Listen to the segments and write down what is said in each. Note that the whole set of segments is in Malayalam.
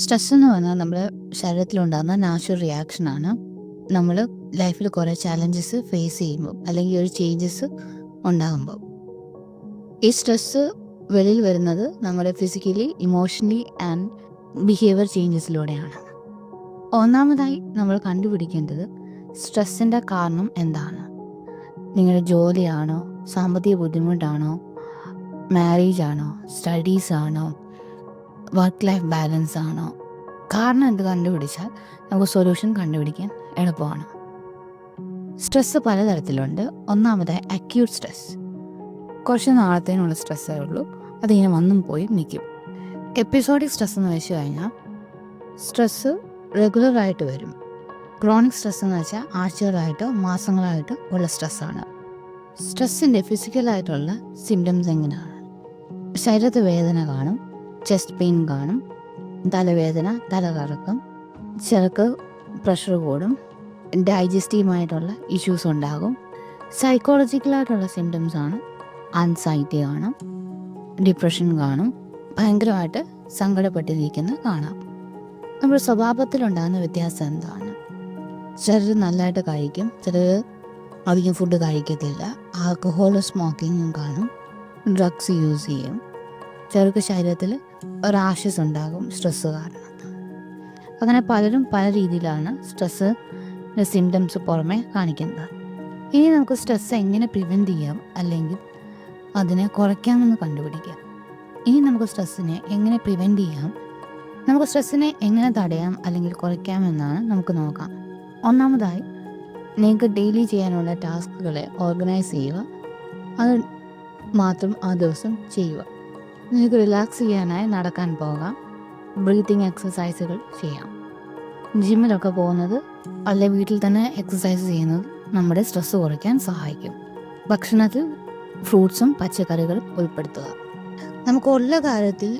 സ്ട്രെസ് എന്ന് പറഞ്ഞാൽ നമ്മുടെ ശരീരത്തിലുണ്ടാകുന്ന നാച്ചുറൽ റിയാക്ഷനാണ്. നമ്മൾ ലൈഫിൽ കുറേ ചാലഞ്ചസ് ഫേസ് ചെയ്യുമ്പോൾ അല്ലെങ്കിൽ ഒരു ചേഞ്ചസ് ഉണ്ടാകുമ്പോൾ ഈ സ്ട്രെസ്സ് വെളിയിൽ വരുന്നത് നമ്മുടെ ഫിസിക്കലി, ഇമോഷണലി ആൻഡ് ബിഹേവിയർ ചേഞ്ചസിലൂടെയാണ്. ഒന്നാമതായി നമ്മൾ കണ്ടുപിടിക്കേണ്ടത് സ്ട്രെസ്സിൻ്റെ കാരണം എന്താണ്. നിങ്ങളുടെ ജോലിയാണോ, സാമ്പത്തിക ബുദ്ധിമുട്ടാണോ, മാരേജ് ആണോ, സ്റ്റഡീസ് ആണോ, വർക്ക് ലൈഫ് ബാലൻസ് ആണോ? കാരണം എന്ത് കണ്ടുപിടിച്ചാൽ നമുക്ക് സൊല്യൂഷൻ കണ്ടുപിടിക്കാൻ എളുപ്പമാണ്. സ്ട്രെസ്സ് പലതരത്തിലുണ്ട്. ഒന്നാമതായി അക്യൂട്ട് സ്ട്രെസ്, കുറച്ച് നാളത്തേനുള്ള സ്ട്രെസ്സേ ഉള്ളൂ, അതിങ്ങനെ വന്നും പോയി നിൽക്കും. എപ്പിസോഡിക് സ്ട്രെസ് എന്ന് വെച്ച് കഴിഞ്ഞാൽ സ്ട്രെസ്സ് റെഗുലറായിട്ട് വരും. ക്രോണിക് സ്ട്രെസ് എന്ന് വെച്ചാൽ ആഴ്ചകളായിട്ടോ മാസങ്ങളായിട്ടോ ഉള്ള സ്ട്രെസ്സാണ്. സ്ട്രെസ്സിൻ്റെ ഫിസിക്കലായിട്ടുള്ള സിംറ്റംസ് എങ്ങനെയാണ്? ശരീരത്തിൽ വേദന കാണും, ചെസ്റ്റ് പെയിൻ കാണും, തലവേദന, തലകറക്കം, ചിലർക്ക് പ്രഷർ കൂടും, ഡൈജസ്റ്റീവായിട്ടുള്ള ഇഷ്യൂസ് ഉണ്ടാകും. സൈക്കോളജിക്കലായിട്ടുള്ള സിംറ്റംസ് ആണ് ആൻസൈറ്റി കാണും, ഡിപ്രഷൻ കാണും, ഭയങ്കരമായിട്ട് സങ്കടപ്പെട്ടിരിക്കുന്ന കാണാം. നമ്മുടെ സ്വഭാവത്തിലുണ്ടാകുന്ന വ്യത്യാസം എന്താണ്? ചിലർ നല്ലതായിട്ട് കഴിക്കും, ചിലർ അധികം ഫുഡ് കഴിക്കത്തില്ല, ആൽക്കഹോൾ സ്മോക്കിങ്ങും കാണും, ഡ്രഗ്സ് യൂസ് ചെയ്യും, ചിലർക്ക് ശരീരത്തിൽ റാഷസ് ഉണ്ടാകും സ്ട്രെസ്സ് കാരണം. അങ്ങനെ പലരും പല രീതിയിലാണ് സ്ട്രെസ്സിൻ്റെ സിംറ്റംസ് പുറമെ കാണിക്കുന്നത്. ഇനി നമുക്ക് സ്ട്രെസ്സ് എങ്ങനെ പ്രിവെൻറ്റ് ചെയ്യാം അല്ലെങ്കിൽ അതിനെ കുറയ്ക്കാമെന്ന് കണ്ടുപിടിക്കാം. ഇനി നമുക്ക് സ്ട്രെസ്സിനെ എങ്ങനെ പ്രിവെൻറ്റ് ചെയ്യാം, നമുക്ക് സ്ട്രെസ്സിനെ എങ്ങനെ തടയാം അല്ലെങ്കിൽ കുറയ്ക്കാമെന്നാണ് നമുക്ക് നോക്കാം. ഒന്നാമതായി നിങ്ങൾക്ക് ഡെയിലി ചെയ്യാനുള്ള ടാസ്കുകളെ ഓർഗനൈസ് ചെയ്യുക. അത് മാത്രം ആ ദിവസം ചെയ്യുക. നിങ്ങൾക്ക് റിലാക്സ് ചെയ്യാനായി നടക്കാൻ പോകാം, ബ്രീത്തിങ് എക്സസൈസുകൾ ചെയ്യാം. ജിമ്മിലൊക്കെ പോകുന്നത് അല്ലെങ്കിൽ വീട്ടിൽ തന്നെ എക്സസൈസ് ചെയ്യുന്നത് നമ്മുടെ സ്ട്രെസ്സ് കുറയ്ക്കാൻ സഹായിക്കും. ഭക്ഷണത്തിൽ ഫ്രൂട്ട്സും പച്ചക്കറികളും ഉൾപ്പെടുത്തുക. നമുക്കുള്ള കാര്യത്തിൽ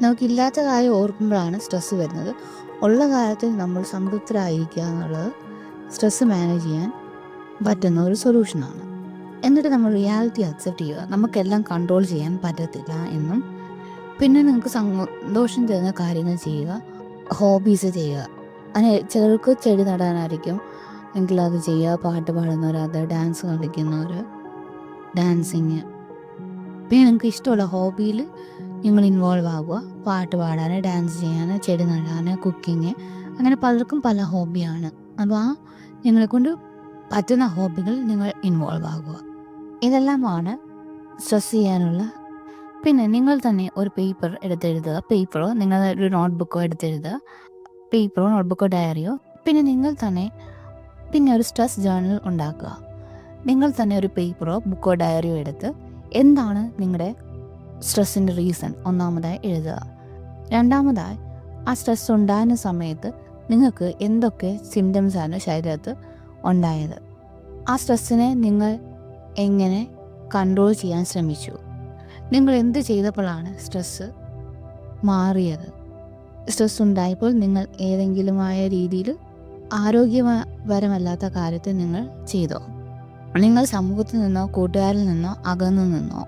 നമുക്കില്ലാത്ത കാര്യം ഓർക്കുമ്പോഴാണ് സ്ട്രെസ്സ് വരുന്നത്. ഉള്ള കാര്യത്തിൽ നമ്മൾ സംതൃപ്തരായിരിക്കുക എന്നുള്ളത് സ്ട്രെസ്സ് മാനേജ് ചെയ്യാൻ പറ്റുന്ന ഒരു സൊല്യൂഷനാണ്. എന്നിട്ട് നമ്മൾ റിയാലിറ്റി അക്സെപ്റ്റ് ചെയ്യുക. നമുക്കെല്ലാം കൺട്രോൾ ചെയ്യാൻ പറ്റത്തില്ല എന്നും, പിന്നെ നിങ്ങൾക്ക് സന്തോഷം തരുന്ന കാര്യങ്ങൾ ചെയ്യുക, ഹോബീസ് ചെയ്യുക. അങ്ങനെ ചിലർക്ക് ചെടി നടാനായിരിക്കും എങ്കിൽ അത് ചെയ്യുക, പാട്ട് പാടുന്നവർ അത്, ഡാൻസ് കളിക്കുന്നവർ ഡാൻസിങ്. പിന്നെ നിങ്ങൾക്ക് ഇഷ്ടമുള്ള ഹോബിയിൽ നിങ്ങൾ ഇൻവോൾവ് ആവുക. പാട്ട് പാടാൻ, ഡാൻസ് ചെയ്യാൻ, ചെടി നടാൻ, കുക്കിങ്, അങ്ങനെ പലർക്കും പല ഹോബിയാണ്. അപ്പോൾ ആ നിങ്ങളെക്കൊണ്ട് പറ്റുന്ന ഹോബികൾ നിങ്ങൾ ഇൻവോൾവ് ആകുക. ഇതെല്ലാമാണ് സ്ട്രെസ് ചെയ്യാനുള്ള. പിന്നെ നിങ്ങൾ തന്നെ ഒരു പേപ്പർ എടുത്തെഴുതുക. പേപ്പറോ നിങ്ങളൊരു നോട്ട്ബുക്കോ എടുത്തെഴുതുക. പേപ്പറോ നോട്ട്ബുക്കോ ഡയറിയോ. പിന്നെ നിങ്ങൾ തന്നെ ഒരു സ്ട്രെസ് ജേർണൽ ഉണ്ടാക്കുക. നിങ്ങൾ തന്നെ ഒരു പേപ്പറോ ബുക്കോ ഡയറിയോ എടുത്ത് എന്താണ് നിങ്ങളുടെ സ്ട്രെസ്സിൻ്റെ റീസൺ ഒന്നാമതായി എഴുതുക. രണ്ടാമതായി ആ സ്ട്രെസ് ഉണ്ടാകുന്ന സമയത്ത് നിങ്ങൾക്ക് എന്തൊക്കെ സിംറ്റംസാണ് ശരീരത്ത് ഉണ്ടായത്, ആ സ്ട്രെസ്സിനെ നിങ്ങൾ എങ്ങനെ കൺട്രോൾ ചെയ്യാൻ ശ്രമിച്ചു, നിങ്ങൾ എന്ത് ചെയ്തപ്പോഴാണ് സ്ട്രെസ്സ് മാറിയത്, സ്ട്രെസ് ഉണ്ടായപ്പോൾ നിങ്ങൾ ഏതെങ്കിലുമായ രീതിയിൽ ആരോഗ്യപരമല്ലാത്ത കാര്യത്തിൽ നിങ്ങൾ ചെയ്തോ, നിങ്ങൾ സമൂഹത്തിൽ നിന്നോ കൂട്ടുകാരിൽ നിന്നോ അകന്നു നിന്നോ,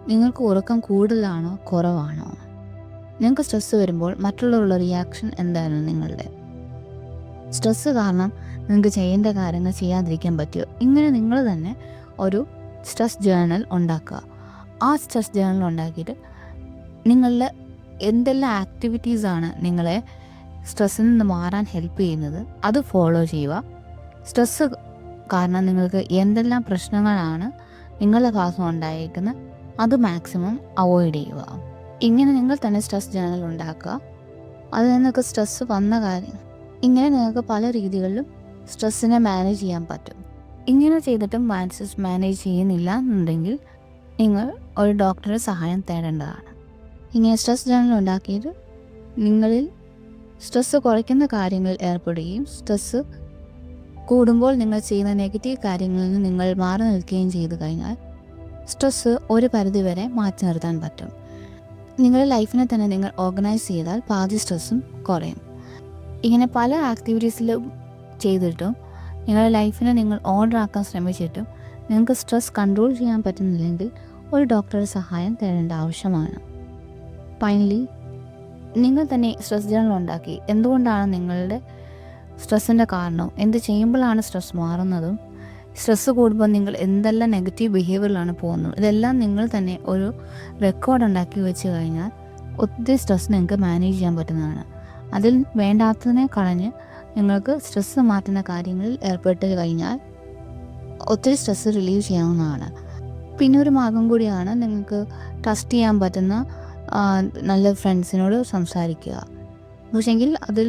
നിങ്ങൾക്ക് ഉറക്കം കൂടുതലാണോ കുറവാണോ, നിങ്ങൾക്ക് സ്ട്രെസ്സ് വരുമ്പോൾ മറ്റുള്ളവരുടെ റിയാക്ഷൻ എന്തായിരുന്നു നിങ്ങളുടെ, സ്ട്രെസ്സ് കാരണം നിങ്ങൾക്ക് ചെയ്യേണ്ട കാര്യങ്ങൾ ചെയ്യാതിരിക്കാൻ പറ്റുമോ. ഇങ്ങനെ നിങ്ങൾ തന്നെ ഒരു സ്ട്രെസ് ജേർണൽ ഉണ്ടാക്കുക. ആ സ്ട്രെസ് ജേർണൽ ഉണ്ടാക്കിയിട്ട് നിങ്ങളുടെ എന്തെല്ലാം ആക്ടിവിറ്റീസാണ് നിങ്ങളെ സ്ട്രെസ്സിൽ നിന്ന് മാറാൻ ഹെൽപ്പ് ചെയ്യുന്നത് അത് ഫോളോ ചെയ്യുക. സ്ട്രെസ്സ് കാരണം നിങ്ങൾക്ക് എന്തെല്ലാം പ്രശ്നങ്ങളാണ് നിങ്ങളുടെ ഭാഗം ഉണ്ടായിരിക്കുന്നത് അത് മാക്സിമം അവോയ്ഡ് ചെയ്യുക. ഇങ്ങനെ നിങ്ങൾ തന്നെ സ്ട്രെസ് ജേർണൽ ഉണ്ടാക്കുക. അതിൽ നിന്നൊക്കെ സ്ട്രെസ്സ് വന്ന കാര്യം ഇങ്ങനെ നിങ്ങൾക്ക് പല രീതികളിലും സ്ട്രെസ്സിനെ മാനേജ് ചെയ്യാൻ പറ്റും. ഇങ്ങനെ ചെയ്തിട്ടും മാനേജ് ചെയ്യുന്നില്ല എന്നുണ്ടെങ്കിൽ നിങ്ങൾ ഒരു ഡോക്ടറുടെ സഹായം തേടേണ്ടതാണ്. ഇങ്ങനെ സ്ട്രെസ് ജേർണൽ ഉണ്ടാക്കിയിട്ട് നിങ്ങളിൽ സ്ട്രെസ്സ് കുറയ്ക്കുന്ന കാര്യങ്ങളിൽ ഏർപ്പെടുകയും സ്ട്രെസ്സ് കൂടുമ്പോൾ നിങ്ങൾ ചെയ്യുന്ന നെഗറ്റീവ് കാര്യങ്ങളിൽ നിന്ന് നിങ്ങൾ മാറി നിൽക്കുകയും ചെയ്തു കഴിഞ്ഞാൽ സ്ട്രെസ്സ് ഒരു പരിധിവരെ മാറ്റി നിർത്താൻ പറ്റും. നിങ്ങളുടെ ലൈഫിനെ തന്നെ നിങ്ങൾ ഓർഗനൈസ് ചെയ്താൽ പാതി സ്ട്രെസ്സും കുറയും. ഇങ്ങനെ പല ആക്ടിവിറ്റീസിലും ചെയ്തിട്ടും നിങ്ങളുടെ ലൈഫിനെ നിങ്ങൾ ഓർഡർ ആക്കാൻ ശ്രമിച്ചിട്ടും നിങ്ങൾക്ക് സ്ട്രെസ് കൺട്രോൾ ചെയ്യാൻ പറ്റുന്നില്ലെങ്കിൽ ഒരു ഡോക്ടറുടെ സഹായം തേടേണ്ട ആവശ്യമാണ്. ഫൈനലി നിങ്ങൾ തന്നെ സ്ട്രെസ് ജേർണൽ ഉണ്ടാക്കി എന്തുകൊണ്ടാണ് നിങ്ങളുടെ സ്ട്രെസ്സിൻ്റെ കാരണം, എന്ത് ചെയ്യുമ്പോഴാണ് സ്ട്രെസ് മാറുന്നതും, സ്ട്രെസ്സ് കൂടുമ്പോൾ നിങ്ങൾ എന്തെല്ലാം നെഗറ്റീവ് ബിഹേവിയറിലാണ് പോകുന്നത്, ഇതെല്ലാം നിങ്ങൾ തന്നെ ഒരു റെക്കോർഡ് ഉണ്ടാക്കി വെച്ച് കഴിഞ്ഞാൽ ഒത്തിരി സ്ട്രെസ് നിങ്ങൾക്ക് മാനേജ് ചെയ്യാൻ പറ്റുന്നതാണ്. അതിൽ വേണ്ടാത്തതിനെ കളഞ്ഞ് നിങ്ങൾക്ക് സ്ട്രെസ്സ് മാറ്റുന്ന കാര്യങ്ങളിൽ ഏർപ്പെട്ട് കഴിഞ്ഞാൽ ഒത്തിരി സ്ട്രെസ്സ് റിലീവ് ചെയ്യാവുന്നതാണ്. പിന്നെ ഒരു മാർഗം കൂടിയാണ് നിങ്ങൾക്ക് ട്രസ്റ്റ് ചെയ്യാൻ പറ്റുന്ന നല്ല ഫ്രണ്ട്സിനോട് സംസാരിക്കുക. പക്ഷേങ്കിൽ അതിൽ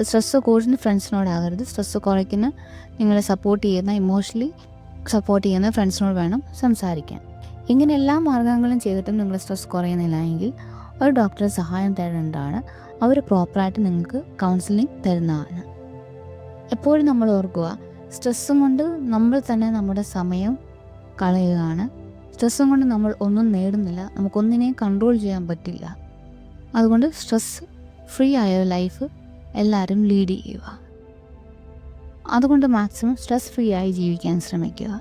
സ്ട്രെസ്സ് കൂടുന്ന ഫ്രണ്ട്സിനോടാകരുത്, സ്ട്രെസ്സ് കുറയ്ക്കുന്ന നിങ്ങളെ സപ്പോർട്ട് ചെയ്യുന്ന, ഇമോഷണലി സപ്പോർട്ട് ചെയ്യുന്ന ഫ്രണ്ട്സിനോട് വേണം സംസാരിക്കാൻ. ഇങ്ങനെ എല്ലാ മാർഗ്ഗങ്ങളും ചെയ്തിട്ടും നിങ്ങൾ സ്ട്രെസ് കുറയുന്നില്ല എങ്കിൽ ഒരു ഡോക്ടറെ സഹായം തേടേണ്ടതാണ്. അവർ പ്രോപ്പറായിട്ട് നിങ്ങൾക്ക് കൗൺസിലിംഗ് തരുന്നതാണ്. എപ്പോഴും നമ്മൾ ഓർക്കുക, സ്ട്രെസ്സും കൊണ്ട് നമ്മൾ തന്നെ നമ്മുടെ സമയം കളയുകയാണ്. സ്ട്രെസ്സും കൊണ്ട് നമ്മൾ ഒന്നും നേടുന്നില്ല, നമുക്കൊന്നിനെയും കൺട്രോൾ ചെയ്യാൻ പറ്റില്ല. അതുകൊണ്ട് സ്ട്രെസ് ഫ്രീ ആയ ലൈഫ് എല്ലാവരും ലീഡ് ചെയ്യുക. അതുകൊണ്ട് മാക്സിമം സ്ട്രെസ് ഫ്രീ ആയി ജീവിക്കാൻ ശ്രമിക്കുക.